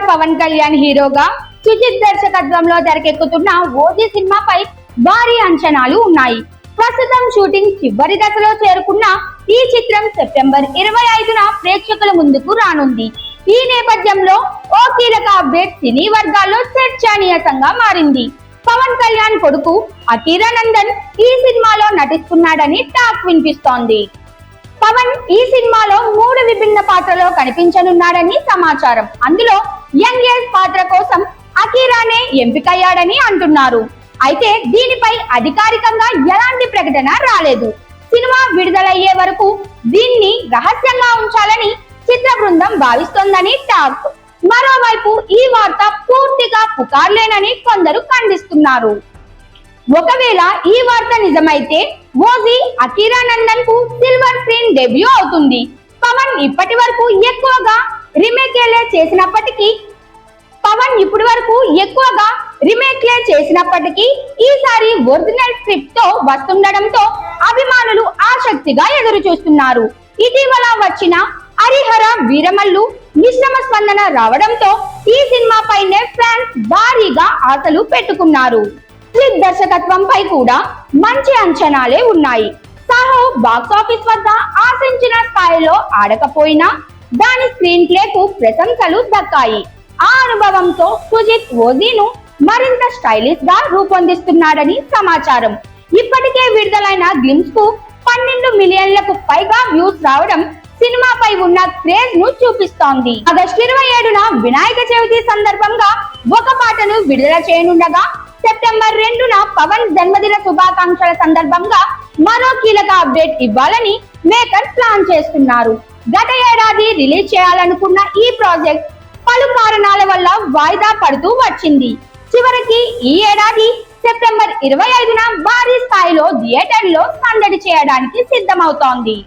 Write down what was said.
పవన్ కళ్యాణ్ హీరోగా సుజిత్ దర్శకత్వంలో తెరకెక్కుతున్న ఓజీ సినిమాపై భారీ అంచనాలు ఉన్నాయి. ప్రస్తుతం షూటింగ్ చివరి దశలో చేరుకున్న ఈ చిత్రం సెప్టెంబర్ 25న ప్రేక్షకుల ముందుకు రానుంది. ఈ నేపథ్యంలో ఓ కీలక అప్డేట్ సినీ వర్గాల్లో చర్చనీయాంశంగా మారింది. పవన్ కళ్యాణ్ కొడుకు అకీరా నందన్ ఈ సినిమాలో నటిస్తున్నాడని టాక్ వినిపిస్తోంది. పవన్ ఈ సినిమాలో 3 విభిన్న పాత్రలో కనిపించనున్నాడని సమాచారం. అందులో యంగ్ ఏజ్ పాత్ర కోసం అకీరానే ఎంపికయ్యాడని అంటున్నారు. అయితే దీనిపై అధికారికంగా ఎలాంటి ప్రకటన రాలేదు. సినిమా విడుదలయ్యే వరకు దీన్ని రహస్యంగా ఉంచాలని చిత్ర బృందం భావిస్తోందని టాక్. మరోవైపు ఈ వార్త పూర్తిగా పుకార్లేనని కొందరు ఖండిస్తున్నారు. ఒకవేళ ఈ వార్త నిజమైతే ఓజీ అకీరా నందన్ కు సిల్వర్ స్క్రీన్ డెబ్యూ అవుతుంది. పవన్ ఇప్పటి వరకు ఎక్కువగా రీమేక్లే చేసినప్పటికీ ఈసారి ఒరిజినల్ స్క్రిప్ట్ తో వస్తుండడంతో అభిమానులు ఆసక్తిగా ఎదురు చూస్తున్నారు. ఇటీవల వచ్చిన హరిహర వీరమల్లు మిశ్రమ స్పందన రావడంతో ఈ సినిమాపైనే ఫ్యాన్స్ భారీగా ఆశలు పెట్టుకున్నారు. సుజిత్ దర్శకత్వంపై కూడా మంచి అంచనాలే ఉన్నాయి. సాహో బాక్సాఫీస్ వద్ద ఆశించిన స్థాయిలో ఆడకపోయినా దాని స్క్రీన్ ప్లేకు ప్రశంసలు దక్కాయి. ఆ అనుభవంతో సుజిత్ ఓజీను మరింత స్టైలిష్ గా రూపొందిస్తున్నాడని సమాచారం. ఇప్పటికే విడుదలైన గ్లిమ్స్ కు 12 మిలియన్లకు పైగా వ్యూస్ రావడం సినిమాపై ఉన్న క్రేజ్ ను చూపిస్తోంది. ఆగస్టు 27న వినాయక చవితి సందర్భంగా ఒక పాటను విడుదల చేయనుండగా సెప్టెంబర్ 2న పవన్ జన్మదిన శుభాకాంక్షల సందర్భంగా మరో కీలక అప్డేట్ ఇవ్వాలని మేకర్స్ ప్లాన్ చేస్తున్నారు. గత ఏడాది రిలీజ్ చేయాలనుకున్న ఈ ప్రాజెక్ట్ పలు కారణాల వల్ల వాయిదా పడుతూ వచ్చింది. చివరికి ఈ ఏడాది సెప్టెంబర్ 25న భారీ స్థాయిలో థియేటర్లో సందడి చేయడానికి సిద్ధమవుతోంది.